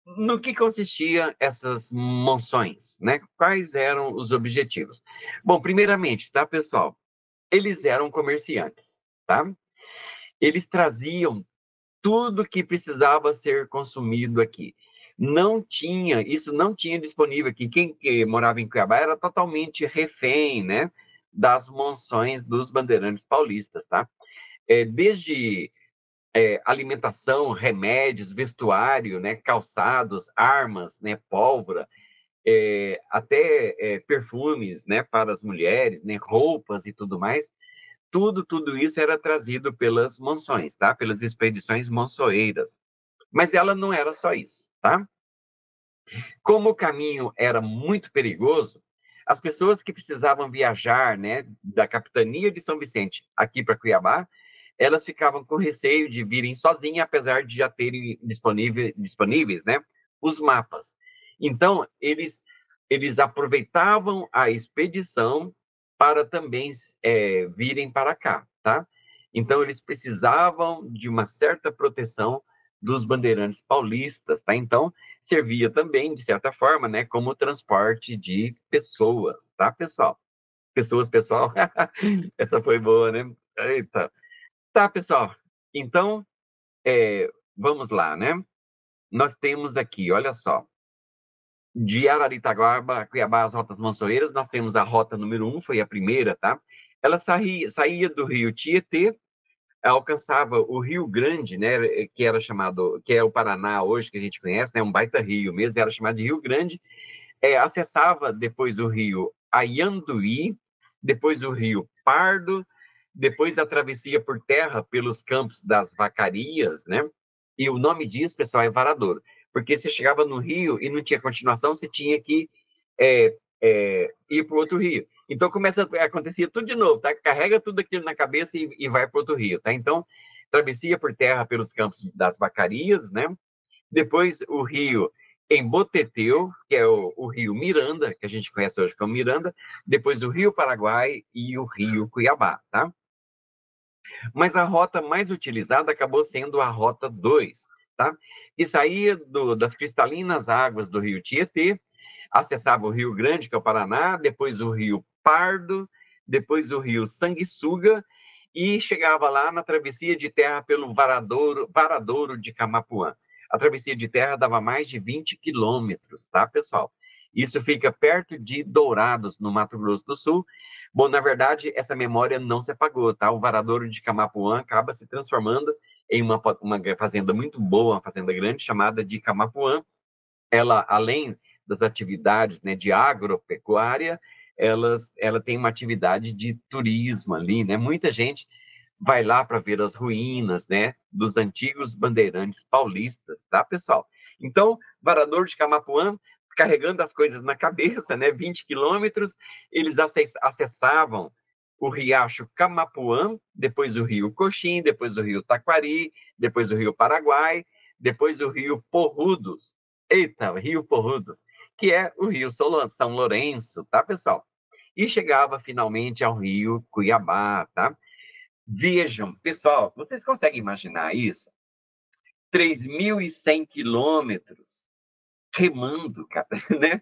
No que consistia essas monções, né? Quais eram os objetivos? Bom, primeiramente, tá, pessoal? Eles eram comerciantes, tá? Eles traziam tudo que precisava ser consumido aqui. Isso não tinha disponível aqui. Quem morava em Cuiabá era totalmente refém, né, das monções dos bandeirantes paulistas, tá? Desde alimentação, remédios, vestuário, né, calçados, armas, né, pólvora, até perfumes, né, para as mulheres, né, roupas e tudo mais. Tudo isso era trazido pelas monções, tá? Pelas expedições monçoeiras. Mas ela não era só isso, tá? Como o caminho era muito perigoso, as pessoas que precisavam viajar, né, da capitania de São Vicente aqui para Cuiabá, elas ficavam com receio de virem sozinhas, apesar de já terem disponíveis, né, os mapas. Então, eles aproveitavam a expedição para também virem para cá, tá? Então, eles precisavam de uma certa proteção dos bandeirantes paulistas, tá? Então, servia também, de certa forma, né, como transporte de pessoas, tá, pessoal? Pessoas, pessoal. Essa foi boa, né? Eita. Tá, pessoal. Então, vamos lá, né? Nós temos aqui, olha só, de Araritaguaba, Cuiabá, as rotas monçoeiras, nós temos a rota número 1, foi a primeira, tá? Ela saía do rio Tietê, alcançava o Rio Grande, né, que era chamado, que é o Paraná hoje, que a gente conhece, né, um baita rio mesmo, era chamado de Rio Grande, acessava depois o rio Aianduí, depois o rio Pardo, depois a travessia por terra pelos campos das Vacarias, né? E o nome disso, pessoal, é Varadouro, porque você chegava no rio e não tinha continuação, você tinha que ir para o outro rio. Então acontecia tudo de novo, tá? Carrega tudo aquilo na cabeça e vai para outro rio, tá? Então, travessia por terra pelos campos das Vacarias, né? Depois o rio Emboteteu, que é o rio Miranda, que a gente conhece hoje como Miranda, depois o rio Paraguai e o rio Cuiabá, tá? Mas a rota mais utilizada acabou sendo a rota 2, tá? Que saía das cristalinas águas do rio Tietê, acessava o Rio Grande, que é o Paraná, depois o rio Pardo, depois o rio Sanguessuga, e chegava lá na travessia de terra pelo Varadouro de Camapuã. A travessia de terra dava mais de 20 quilômetros, tá, pessoal? Isso fica perto de Dourados, no Mato Grosso do Sul. Bom, na verdade, essa memória não se apagou, tá? O Varadouro de Camapuã acaba se transformando em uma fazenda muito boa, uma fazenda grande, chamada de Camapuã. Ela, além das atividades, né, de agropecuária, ela tem uma atividade de turismo ali, né? Muita gente vai lá para ver as ruínas, né, dos antigos bandeirantes paulistas, tá, pessoal? Então, Varadouro de Camapuã, carregando as coisas na cabeça, né, 20 quilômetros, eles acessavam o riacho Camapuã, depois o rio Coxim, depois o rio Taquari, depois o rio Paraguai, depois o rio Porrudos. Eita, rio Porrudos, que é o rio São Lourenço, tá, pessoal? E chegava finalmente ao rio Cuiabá, tá? Vejam, pessoal, vocês conseguem imaginar isso? 3.100 quilômetros remando, cara, né?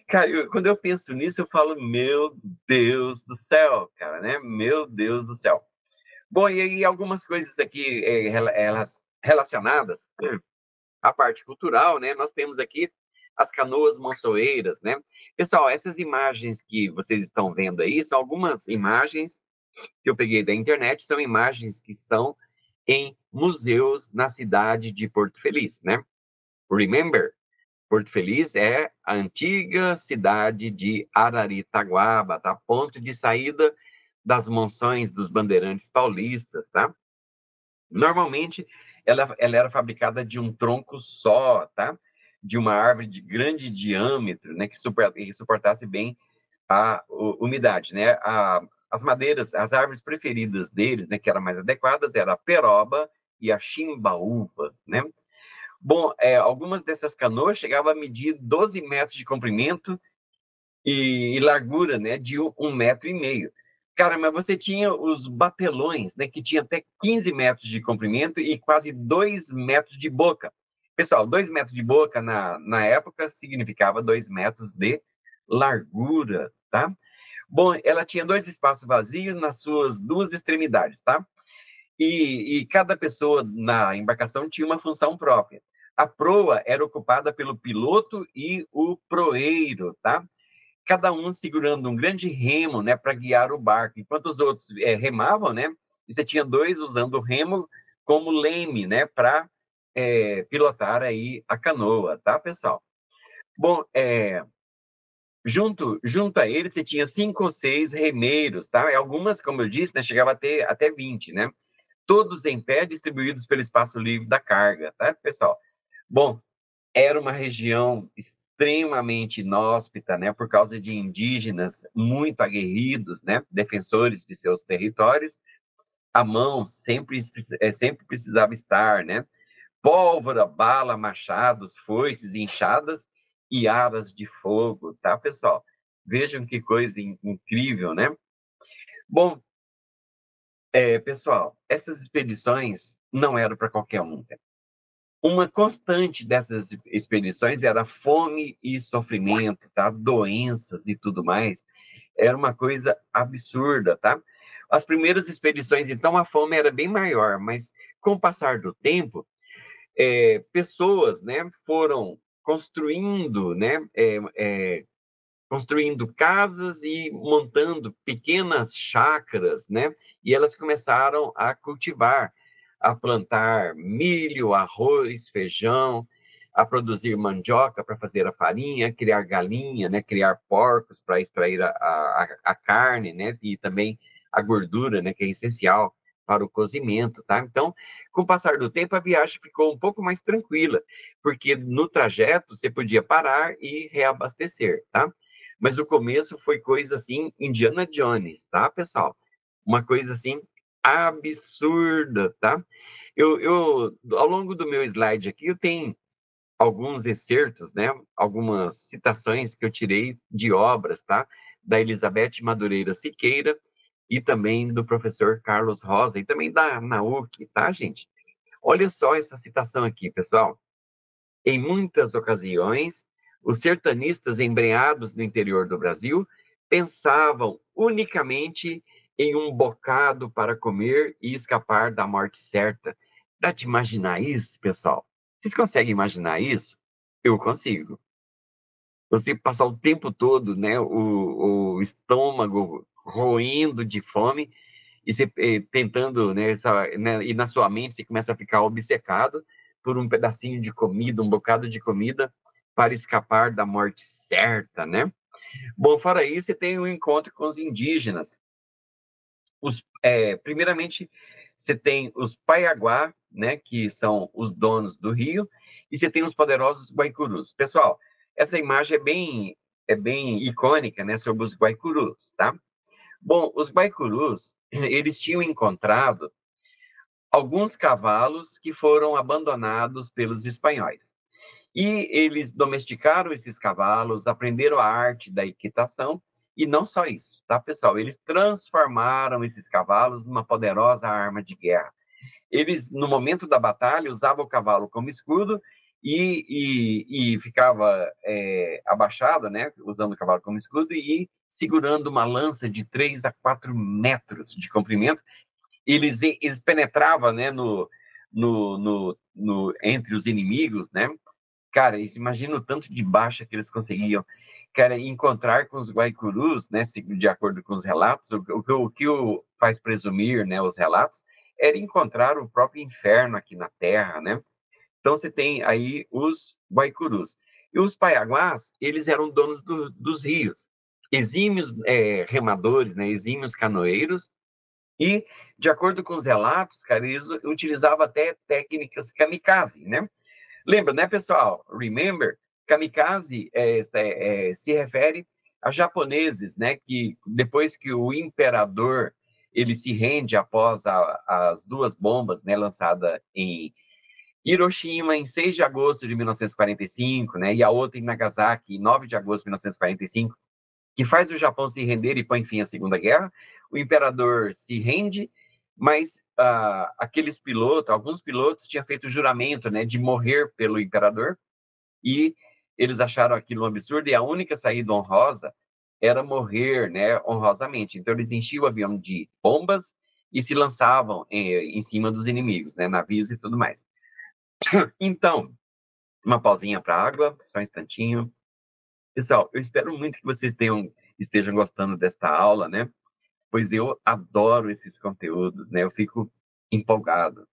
Cara, quando eu penso nisso, eu falo, meu Deus do céu, cara, né? Meu Deus do céu. Bom, e aí algumas coisas aqui elas relacionadas à parte cultural, né? Nós temos aqui as canoas monçoeiras, né? Pessoal, essas imagens que vocês estão vendo aí são algumas imagens que eu peguei da internet, são imagens que estão em museus na cidade de Porto Feliz, né? Remember, Porto Feliz é a antiga cidade de Araritaguaba, tá? Ponto de saída das monções dos bandeirantes paulistas, tá? Normalmente, ela era fabricada de um tronco só, tá? De uma árvore de grande diâmetro, né? Que suportasse bem a umidade, né? As madeiras, as árvores preferidas deles, né, que eram mais adequadas, era a peroba e a chimbaúva, né? Bom, algumas dessas canoas chegavam a medir 12 metros de comprimento e largura, né, de 1,5 metro. Cara, mas você tinha os batelões, né, que tinha até 15 metros de comprimento e quase 2 metros de boca. Pessoal, 2 metros de boca na época significava 2 metros de largura, tá? Bom, ela tinha 2 espaços vazios nas suas duas extremidades, tá? E cada pessoa na embarcação tinha uma função própria. A proa era ocupada pelo piloto e o proeiro, tá? Cada um segurando um grande remo, né, para guiar o barco, enquanto os outros remavam, né? E você tinha 2 usando o remo como leme, né, para pilotar aí a canoa, tá, pessoal? Bom, junto a ele, você tinha 5 ou 6 remeiros, tá? E algumas, como eu disse, né, chegava a ter até 20, né? Todos em pé, distribuídos pelo espaço livre da carga, tá, pessoal? Bom, era uma região extremamente inóspita, né, por causa de indígenas muito aguerridos, né, defensores de seus territórios. A mão sempre precisava estar, né? Pólvora, bala, machados, foices, enxadas e aras de fogo, tá, pessoal? Vejam que coisa incrível, né? Bom, Pessoal, essas expedições não eram para qualquer um. Uma constante dessas expedições era fome e sofrimento, tá? Doenças e tudo mais. Era uma coisa absurda, tá? As primeiras expedições, então, a fome era bem maior, mas com o passar do tempo, pessoas, né, foram construindo, né, construindo casas e montando pequenas chácaras, né? E elas começaram a cultivar, a plantar milho, arroz, feijão, a produzir mandioca para fazer a farinha, criar galinha, né? Criar porcos para extrair a carne, né? E também a gordura, né? Que é essencial para o cozimento, tá? Então, com o passar do tempo, a viagem ficou um pouco mais tranquila, porque no trajeto você podia parar e reabastecer, tá? Mas no começo foi coisa assim, Indiana Jones, tá, pessoal? Uma coisa assim absurda, tá? Ao longo do meu slide aqui, eu tenho alguns excertos, né? Algumas citações que eu tirei de obras, tá? Da Elizabeth Madureira Siqueira e também do professor Carlos Rosa e também da NAUC, tá, gente? Olha só essa citação aqui, pessoal. Em muitas ocasiões, os sertanistas embrenhados no interior do Brasil pensavam unicamente em um bocado para comer e escapar da morte certa. Dá de imaginar isso, pessoal? Vocês conseguem imaginar isso? Eu consigo. Você passar o tempo todo, né, o estômago roendo de fome e você tentando, né, e na sua mente você começa a ficar obcecado por um pedacinho de comida, um bocado de comida para escapar da morte certa, né? Bom, fora isso, você tem um encontro com os indígenas. Primeiramente, você tem os Paiaguá, né, que são os donos do rio, e você tem os poderosos Guaicurus. Pessoal, essa imagem é bem icônica, né, sobre os Guaicurus, tá? Bom, os Guaicurus, eles tinham encontrado alguns cavalos que foram abandonados pelos espanhóis. E eles domesticaram esses cavalos, aprenderam a arte da equitação, e não só isso, tá, pessoal? Eles transformaram esses cavalos numa poderosa arma de guerra. Eles, no momento da batalha, usavam o cavalo como escudo e ficava abaixado, né, usando o cavalo como escudo e segurando uma lança de 3 a 4 metros de comprimento. Eles penetravam, né, entre os inimigos, né? Cara, imagina o tanto de baixa que eles conseguiam. Cara, encontrar com os Guaicurus, né, de acordo com os relatos, o que o faz presumir, né, os relatos, era encontrar o próprio inferno aqui na Terra, né? Então você tem aí os Guaicurus. E os Paiaguás, eles eram donos dos rios. Exímios remadores, né, exímios canoeiros, e, de acordo com os relatos, cara, eles utilizavam até técnicas kamikaze, né? Lembra, né, pessoal? Remember, kamikaze se refere a japoneses, né, que depois que o imperador ele se rende após as duas bombas, né, lançadas em Hiroshima em 6 de agosto de 1945, né, e a outra em Nagasaki em 9 de agosto de 1945, que faz o Japão se render e põe fim à Segunda Guerra. O imperador se rende, mas alguns pilotos tinham feito o juramento, né, de morrer pelo imperador, e eles acharam aquilo um absurdo, e a única saída honrosa era morrer, né, honrosamente. Então eles enchiam o avião de bombas e se lançavam em cima dos inimigos, né, navios e tudo mais. Então, uma pausinha para água, só um instantinho. Pessoal, eu espero muito que vocês estejam gostando desta aula, né? Pois eu adoro esses conteúdos, né? Eu fico empolgado.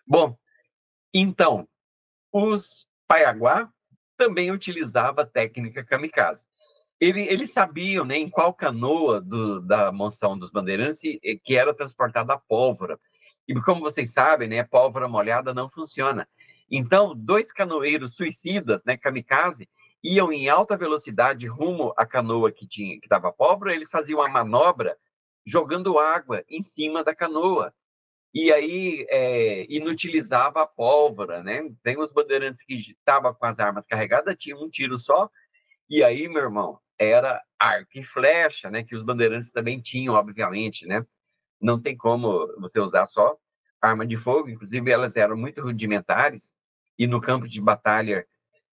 Bom, então, os Paiaguá também utilizavam a técnica kamikaze. Eles sabiam, né, em qual canoa da Monção dos Bandeirantes que era transportada a pólvora. E como vocês sabem, né, pólvora molhada não funciona. Então, dois canoeiros suicidas, né, kamikaze, iam em alta velocidade rumo à canoa que dava pólvora, eles faziam uma manobra jogando água em cima da canoa. E aí inutilizava a pólvora, né? Tem os bandeirantes que estavam com as armas carregadas, tinham um tiro só, E aí, meu irmão, era arco e flecha, né? Que os bandeirantes também tinham, obviamente, né? Não tem como você usar só arma de fogo, inclusive elas eram muito rudimentares, e no campo de batalha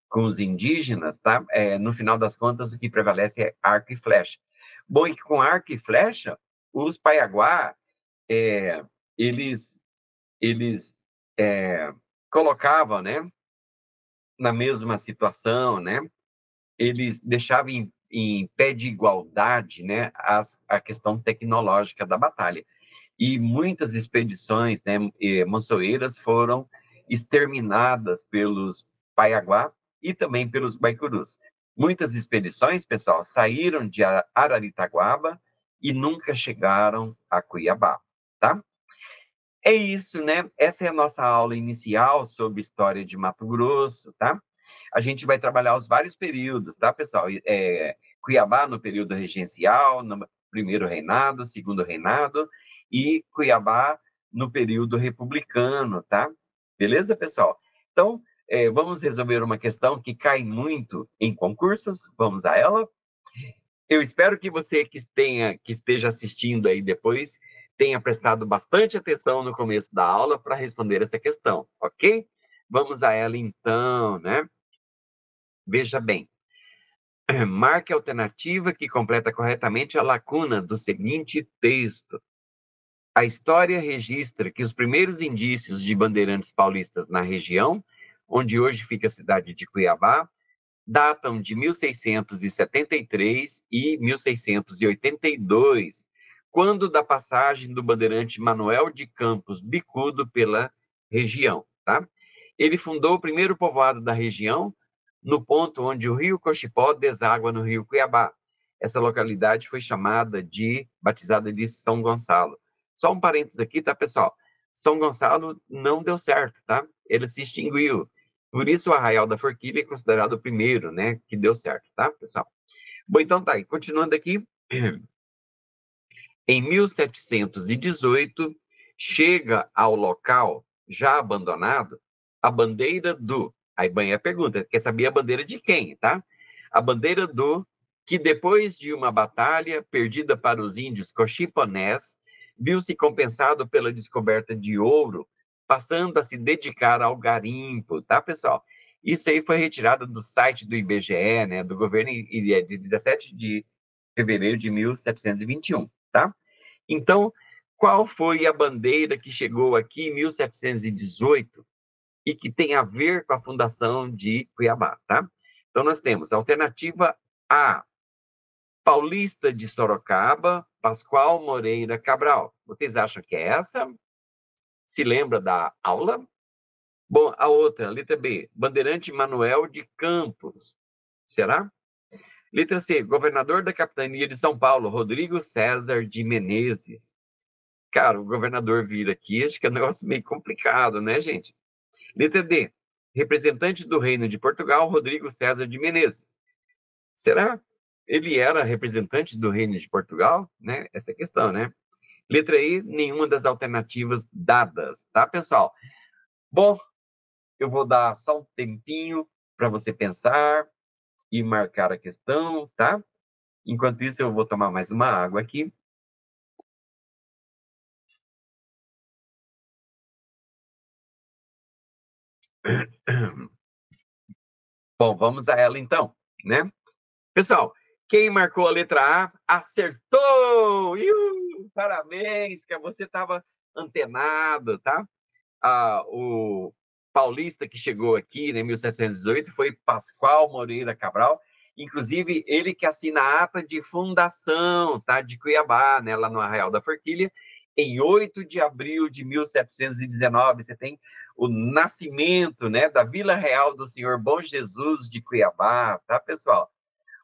com os indígenas, tá? No final das contas, o que prevalece é arco e flecha. Bom, e com arco e flecha, os Paiaguá, eles colocavam, né, na mesma situação, né? Eles deixavam em pé de igualdade, né, a questão tecnológica da batalha. E muitas expedições, né, monçoeiras foram exterminadas pelos Paiaguá e também pelos Baicurus. Muitas expedições, pessoal, saíram de Araritaguaba e nunca chegaram a Cuiabá, tá? É isso, né? Essa é a nossa aula inicial sobre história de Mato Grosso, tá? A gente vai trabalhar os vários períodos, tá, pessoal? Cuiabá no período regencial, no primeiro reinado, segundo reinado, e Cuiabá no período republicano, tá? Beleza, pessoal? Então, vamos resolver uma questão que cai muito em concursos. Vamos a ela? Eu espero que você que esteja assistindo aí depois tenha prestado bastante atenção no começo da aula para responder essa questão, ok? Vamos a ela então, né? Veja bem. Marque a alternativa que completa corretamente a lacuna do seguinte texto. A história registra que os primeiros indícios de bandeirantes paulistas na região, onde hoje fica a cidade de Cuiabá, datam de 1673 e 1682, quando da passagem do bandeirante Manuel de Campos Bicudo pela região, tá? Ele fundou o primeiro povoado da região, no ponto onde o rio Cochipó deságua no rio Cuiabá. Essa localidade foi batizada de São Gonçalo. Só um parênteses aqui, tá, pessoal? São Gonçalo não deu certo, tá? Ele se extinguiu. Por isso, o Arraial da Forquilha é considerado o primeiro, né, que deu certo, tá, pessoal? Bom, então tá, continuando aqui. Em 1718, chega ao local, já abandonado, a bandeira do... Aí vem a pergunta, quer saber a bandeira de quem, tá? A bandeira do... que depois de uma batalha perdida para os índios cochiponés, viu-se compensado pela descoberta de ouro, passando a se dedicar ao garimpo, tá, pessoal? Isso aí foi retirado do site do IBGE, né, do governo, de 17 de fevereiro de 1721, tá? Então, qual foi a bandeira que chegou aqui em 1718 e que tem a ver com a fundação de Cuiabá, tá? Então, nós temos a alternativa A, Paulista de Sorocaba, Pascoal Moreira Cabral. Vocês acham que é essa? Se lembra da aula? Bom, a outra, letra B, Bandeirante Manuel de Campos. Será? Letra C, governador da capitania de São Paulo, Rodrigo César de Menezes. Cara, o governador vir aqui, acho que é um negócio meio complicado, né, gente? Letra D, representante do Reino de Portugal, Rodrigo César de Menezes. Será? Ele era representante do Reino de Portugal, né? Essa é a questão, né? Letra E, nenhuma das alternativas dadas, tá, pessoal? Bom, eu vou dar só um tempinho para você pensar e marcar a questão, tá? Enquanto isso, eu vou tomar mais uma água aqui. Bom, vamos a ela então, né? Pessoal, quem marcou a letra A acertou! Parabéns, que você estava antenado, tá? O paulista que chegou aqui né, em 1718 foi Pascoal Moreira Cabral, inclusive ele que assina a ata de fundação, tá, de Cuiabá, né, lá no Arraial da Forquilha, em 8 de abril de 1719. Você tem o nascimento, né, da Vila Real do Senhor Bom Jesus de Cuiabá, tá, pessoal?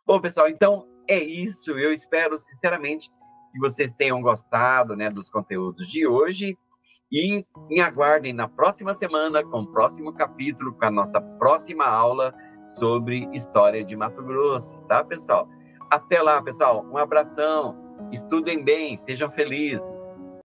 Bom, pessoal, então é isso. Eu espero, sinceramente, que vocês tenham gostado, né, dos conteúdos de hoje. E me aguardem na próxima semana com o próximo capítulo, com a nossa próxima aula sobre história de Mato Grosso, tá, pessoal? Até lá, pessoal. Um abração. Estudem bem, sejam felizes.